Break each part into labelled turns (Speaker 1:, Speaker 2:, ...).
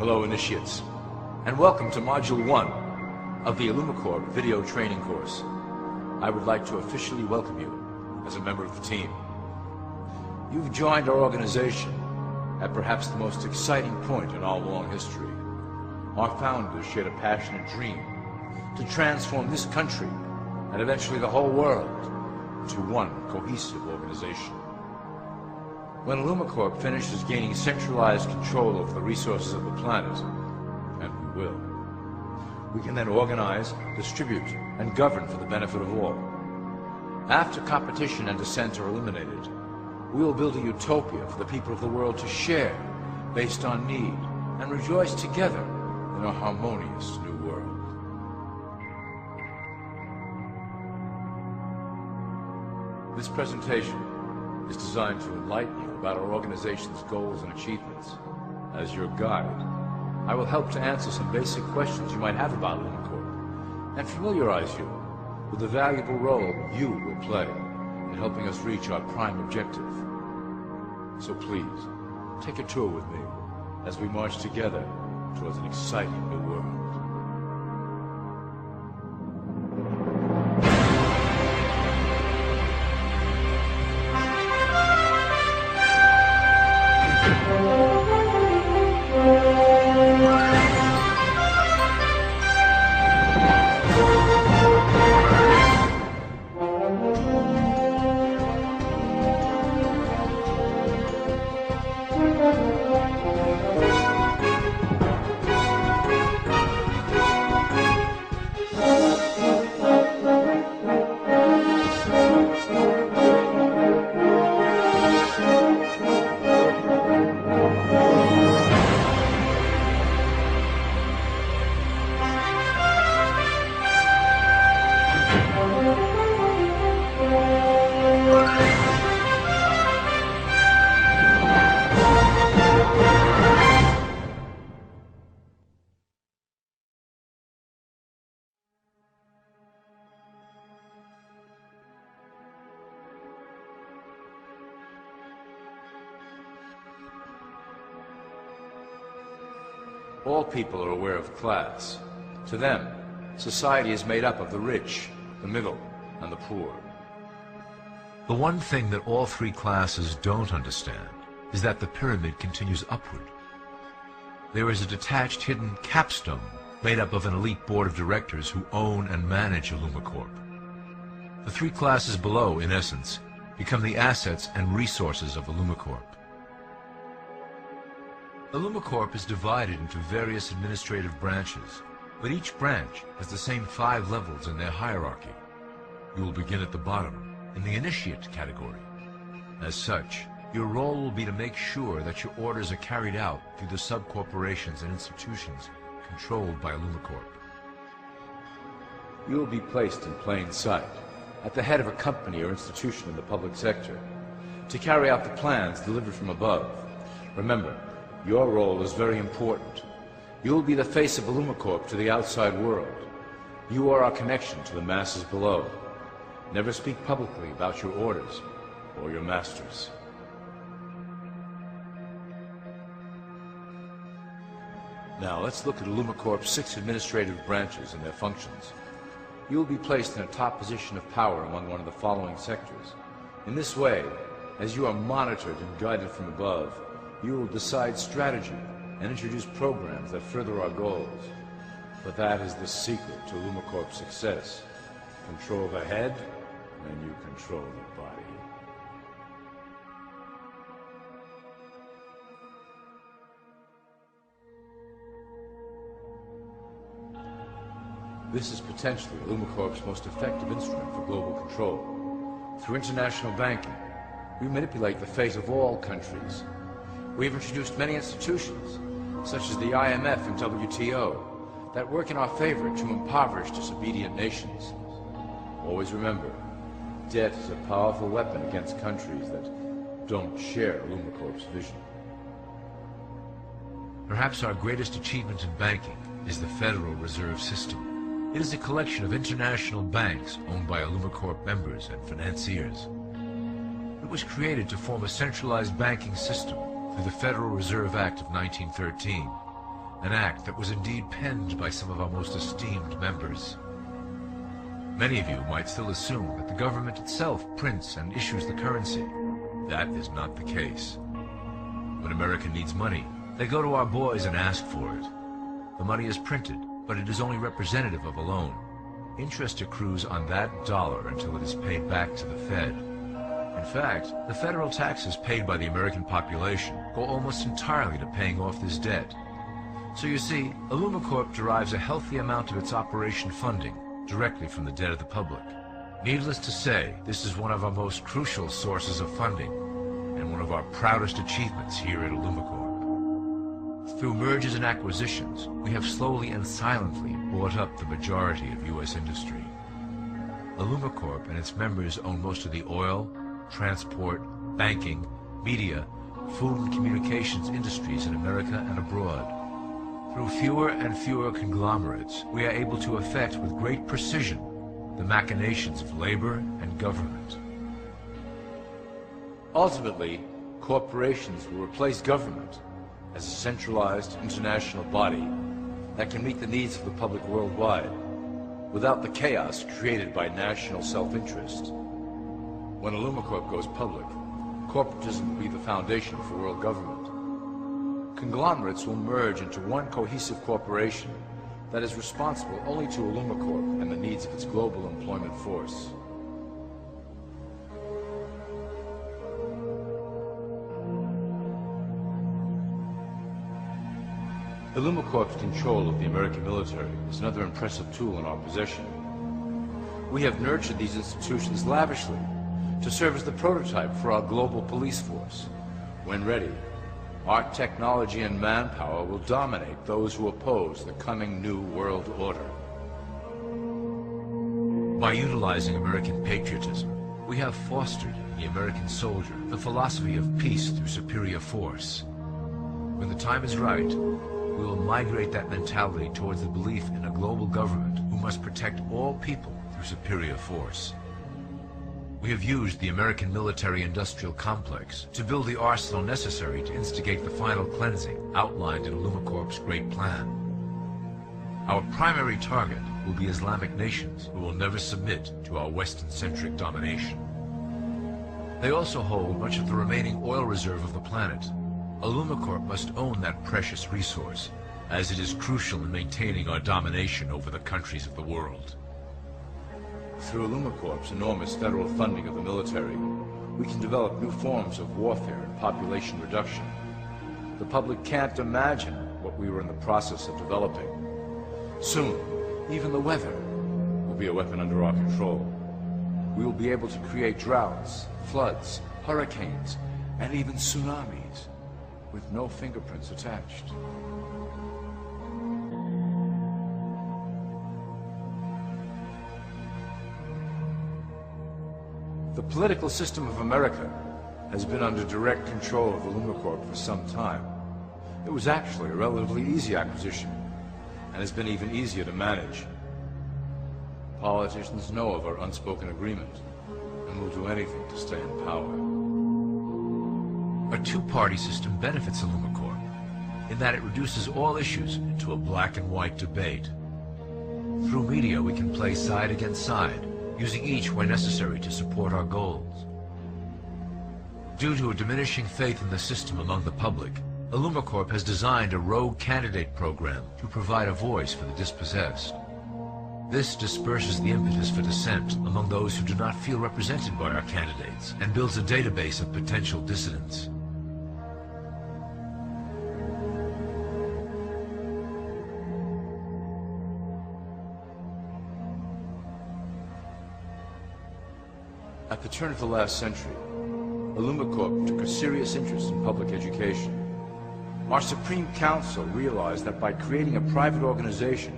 Speaker 1: Hello, initiates, and welcome to Module 1 of the IllumiCorp video training course. I would like to officially welcome you as a member of the team. You've joined our organization at perhaps the most exciting point in our long history. Our founders shared a passionate dream to transform this country and eventually the whole world into one cohesive organization. When IllumiCorp finishes gaining centralized control over the resources of the planet, and we will, we can then organize, distribute, and govern for the benefit of all. After competition and dissent are eliminated, we will build a utopia for the people of the world to share based on need and rejoice together in a harmonious new world. This presentation is designed to enlighten you about our organization's goals and achievements. As your guide, I will help to answer some basic questions you might have about IllumiCorp and familiarize you with the valuable role you will play in helping us reach our prime objective. So please, take a tour with me as we march together towards an exciting new world. All people are aware of class. To them, society is made up of the rich, the middle, and the poor.
Speaker 2: The one thing that all three classes don't understand is that the pyramid continues upward. There is a detached hidden capstone made up of an elite board of directors who own and manage IllumiCorp. The three classes below, in essence, become the assets and resources of IllumiCorp. IllumiCorp is divided into various administrative branches, but each branch has the same 5 levels in their hierarchy. You will begin at the bottom, in the initiate category. As such, your role will be to make sure that your orders are carried out through the sub-corporations and institutions controlled by IllumiCorp.
Speaker 1: You will be placed in plain sight, at the head of a company or institution in the public sector, to carry out the plans delivered from above. Remember, your role is very important. You will be the face of IllumiCorp to the outside world. You are our connection to the masses below. Never speak publicly about your orders or your masters. Now let's look at IllumiCorp's 6 administrative branches and their functions. You will be placed in a top position of power among one of the following sectors. In this way, as you are monitored and guided from above, you will decide strategy and introduce programs that further our goals. But that is the secret to IllumiCorp's success. Control the head, and you control the body. This is potentially IllumiCorp's most effective instrument for global control. Through international banking, we manipulate the fate of all countries. We have introduced many institutions, such as the IMF and WTO, that work in our favor to impoverish disobedient nations. Always remember, debt is a powerful weapon against countries that don't share IllumiCorp's vision.
Speaker 2: Perhaps our greatest achievement in banking is the Federal Reserve System. It is a collection of international banks owned by IllumiCorp members and financiers. It was created to form a centralized banking system through the Federal Reserve Act of 1913, an act that was indeed penned by some of our most esteemed members. Many of you might still assume that the government itself prints and issues the currency. That is not the case. When America needs money, they go to our boys and ask for it. The money is printed, but it is only representative of a loan. Interest accrues on that dollar until it is paid back to the Fed. In fact, the federal taxes paid by the American population go almost entirely to paying off this debt. So you see, IllumiCorp derives a healthy amount of its operation funding directly from the debt of the public. Needless to say, this is one of our most crucial sources of funding, and one of our proudest achievements here at IllumiCorp. Through mergers and acquisitions, we have slowly and silently bought up the majority of U.S. industry. IllumiCorp and its members own most of the oil, transport, banking, media, food and communications industries in America and abroad. Through fewer and fewer conglomerates, we are able to effect with great precision the machinations of labor and government.
Speaker 1: Ultimately, corporations will replace government as a centralized international body that can meet the needs of the public worldwide without the chaos created by national self-interest. When IllumiCorp goes public, corporatism will be the foundation for world government. Conglomerates will merge into one cohesive corporation that is responsible only to IllumiCorp and the needs of its global employment force. IllumiCorp's control of the American military is another impressive tool in our possession. We have nurtured these institutions lavishly to serve as the prototype for our global police force. When ready, our technology and manpower will dominate those who oppose the coming new world order.
Speaker 2: By utilizing American patriotism, we have fostered in the American soldier the philosophy of peace through superior force. When the time is right, we will migrate that mentality towards the belief in a global government who must protect all people through superior force. We have used the American military-industrial complex to build the arsenal necessary to instigate the final cleansing outlined in IllumiCorp's great plan. Our primary target will be Islamic nations who will never submit to our Western-centric domination. They also hold much of the remaining oil reserve of the planet. IllumiCorp must own that precious resource, as it is crucial in maintaining our domination over the countries of the world.
Speaker 1: Through IllumiCorp's enormous federal funding of the military, we can develop new forms of warfare and population reduction. The public can't imagine what we were in the process of developing. Soon, even the weather will be a weapon under our control. We will be able to create droughts, floods, hurricanes, and even tsunamis with no fingerprints attached. The political system of America has been under direct control of IllumiCorp for some time. It was actually a relatively easy acquisition, and has been even easier to manage. Politicians know of our unspoken agreement, and will do anything to stay in power.
Speaker 2: A two-party system benefits IllumiCorp, in that it reduces all issues into a black and white debate. Through media, we can play side against side, using each where necessary to support our goals. Due to a diminishing faith in the system among the public, IllumiCorp has designed a rogue candidate program to provide a voice for the dispossessed. This disperses the impetus for dissent among those who do not feel represented by our candidates and builds a database of potential dissidents.
Speaker 1: At the turn of the last century, IllumiCorp took a serious interest in public education. Our Supreme Council realized that by creating a private organization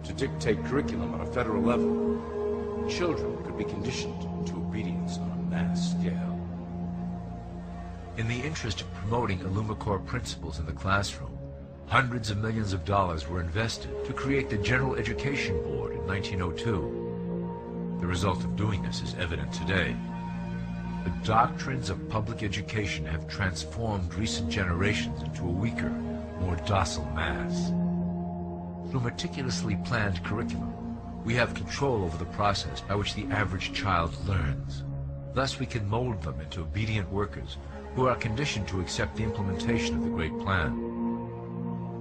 Speaker 1: to dictate curriculum on a federal level, children could be conditioned into obedience on a mass scale.
Speaker 2: In the interest of promoting IllumiCorp principles in the classroom, hundreds of millions of dollars were invested to create the General Education Board in 1902. The result of doing this is evident today. The doctrines of public education have transformed recent generations into a weaker, more docile mass. Through meticulously planned curriculum, we have control over the process by which the average child learns. Thus we can mold them into obedient workers who are conditioned to accept the implementation of the Great Plan.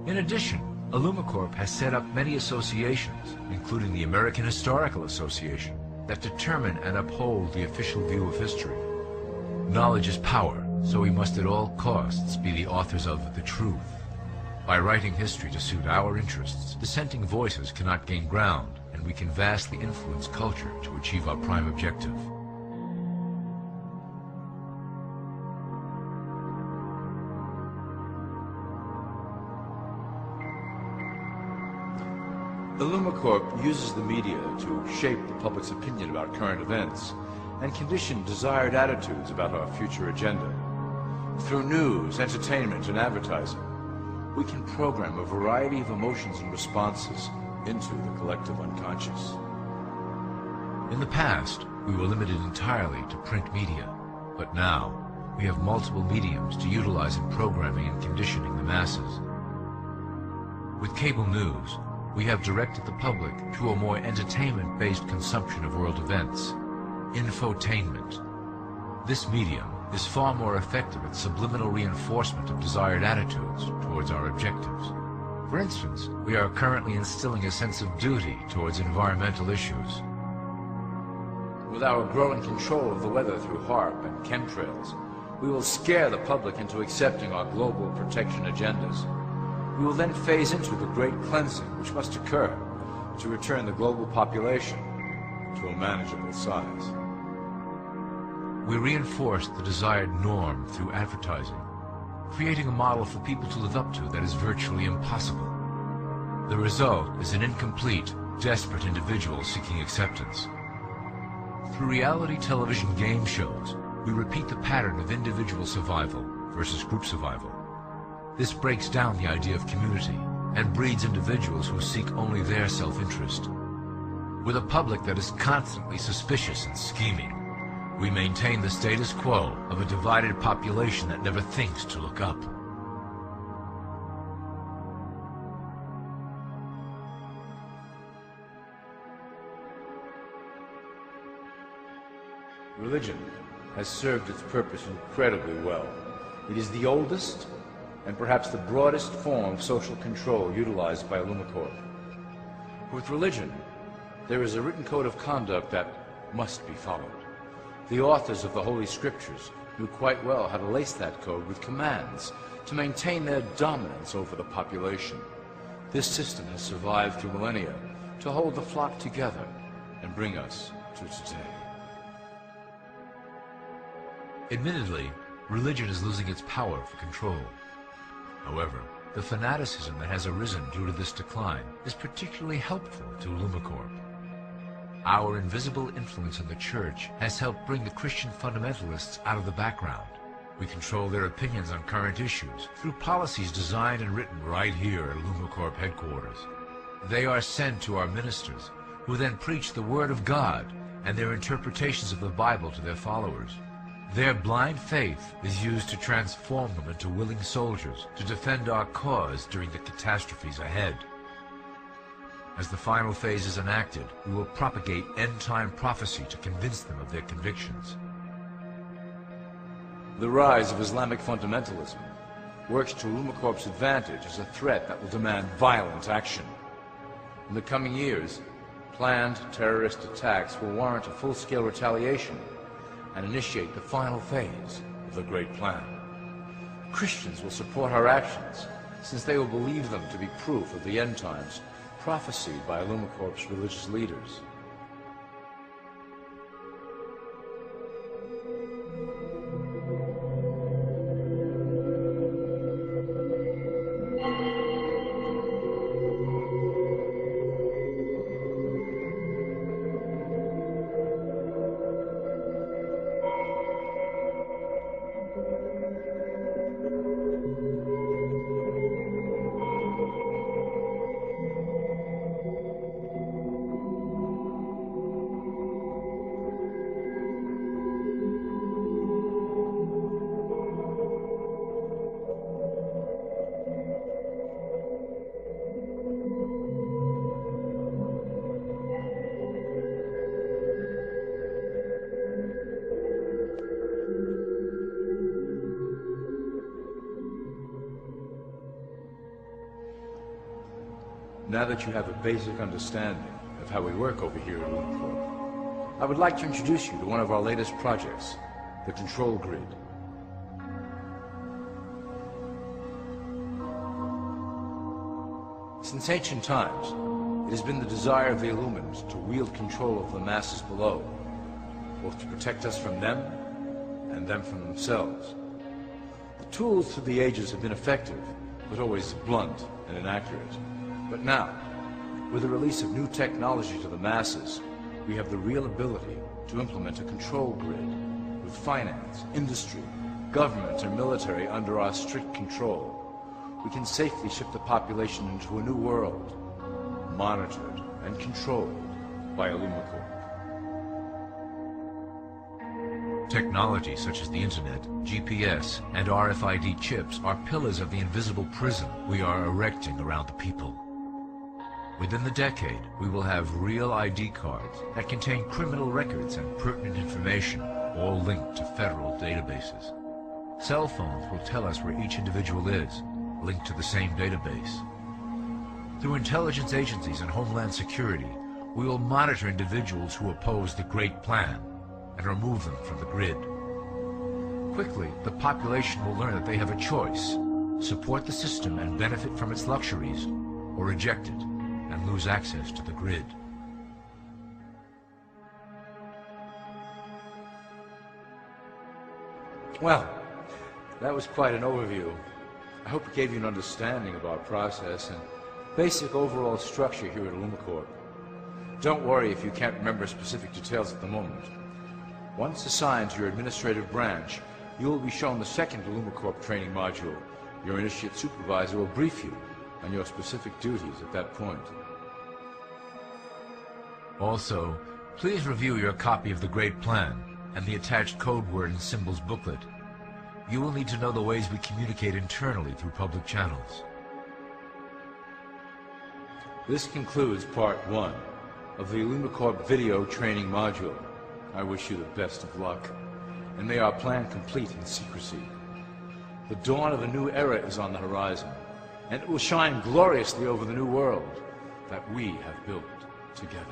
Speaker 2: In addition, IllumiCorp has set up many associations, including the American Historical Association, that determine and uphold the official view of history. Knowledge is power, so we must at all costs be the authors of the truth. By writing history to suit our interests, dissenting voices cannot gain ground, and we can vastly influence culture to achieve our prime objective.
Speaker 1: IllumiCorp uses the media to shape the public's opinion about current events and condition desired attitudes about our future agenda. Through news, entertainment, and advertising, we can program a variety of emotions and responses into the collective unconscious.
Speaker 2: In the past, we were limited entirely to print media, but now we have multiple mediums to utilize in programming and conditioning the masses. With cable news, we have directed the public to a more entertainment-based consumption of world events, infotainment. This medium is far more effective at subliminal reinforcement of desired attitudes towards our objectives. For instance, we are currently instilling a sense of duty towards environmental issues.
Speaker 1: With our growing control of the weather through HARP and chemtrails, we will scare the public into accepting our global protection agendas. We will then phase into the great cleansing which must occur to return the global population to a manageable size.
Speaker 2: We reinforce the desired norm through advertising, creating a model for people to live up to that is virtually impossible. The result is an incomplete, desperate individual seeking acceptance. Through reality television game shows, we repeat the pattern of individual survival versus group survival. This breaks down the idea of community and breeds individuals who seek only their self-interest. With a public that is constantly suspicious and scheming, we maintain the status quo of a divided population that never thinks to look up.
Speaker 1: Religion has served its purpose incredibly well. It is the oldest and perhaps the broadest form of social control utilized by IllumiCorp. With religion, there is a written code of conduct that must be followed. The authors of the Holy Scriptures knew quite well how to lace that code with commands to maintain their dominance over the population. This system has survived through millennia to hold the flock together and bring us to today.
Speaker 2: Admittedly, religion is losing its power for control. However, the fanaticism that has arisen due to this decline is particularly helpful to IllumiCorp. Our invisible influence in the Church has helped bring the Christian fundamentalists out of the background. We control their opinions on current issues through policies designed and written right here at IllumiCorp headquarters. They are sent to our ministers, who then preach the Word of God and their interpretations of the Bible to their followers. Their blind faith is used to transform them into willing soldiers to defend our cause during the catastrophes ahead. As the final phase is enacted, we will propagate end-time prophecy to convince them of their convictions.
Speaker 1: The rise of Islamic fundamentalism works to IllumiCorp's advantage as a threat that will demand violent action. In the coming years, planned terrorist attacks will warrant a full-scale retaliation and initiate the final phase of the Great Plan. Christians will support our actions, since they will believe them to be proof of the end times prophesied by IllumiCorp's religious leaders. Now that you have a basic understanding of how we work over here at IllumiCorp, I would like to introduce you to one of our latest projects, the Control Grid. Since ancient times, it has been the desire of the Illumins to wield control of the masses below, both to protect us from them and them from themselves. The tools through the ages have been effective, but always blunt and inaccurate. But now, with the release of new technology to the masses, we have the real ability to implement a control grid with finance, industry, government, and military under our strict control. We can safely ship the population into a new world, monitored and controlled by IllumiCorp.
Speaker 2: Technology such as the Internet, GPS, and RFID chips are pillars of the invisible prison we are erecting around the people. Within the decade, we will have real ID cards that contain criminal records and pertinent information, all linked to federal databases. Cell phones will tell us where each individual is, linked to the same database. Through intelligence agencies and Homeland Security, we will monitor individuals who oppose the Great Plan and remove them from the grid. Quickly, the population will learn that they have a choice: support the system and benefit from its luxuries, or reject it and lose access to the grid.
Speaker 1: Well, that was quite an overview. I hope it gave you an understanding of our process and basic overall structure here at IllumiCorp. Don't worry if you can't remember specific details at the moment. Once assigned to your administrative branch, you will be shown the second IllumiCorp training module. Your initiate supervisor will brief you on your specific duties at that point.
Speaker 2: Also, please review your copy of the Great Plan and the attached code word and symbols booklet. You will need to know the ways we communicate internally through public channels.
Speaker 1: This concludes Part 1 of the IllumiCorp video training module. I wish you the best of luck, and may our plan complete in secrecy. The dawn of a new era is on the horizon, and it will shine gloriously over the new world that we have built together.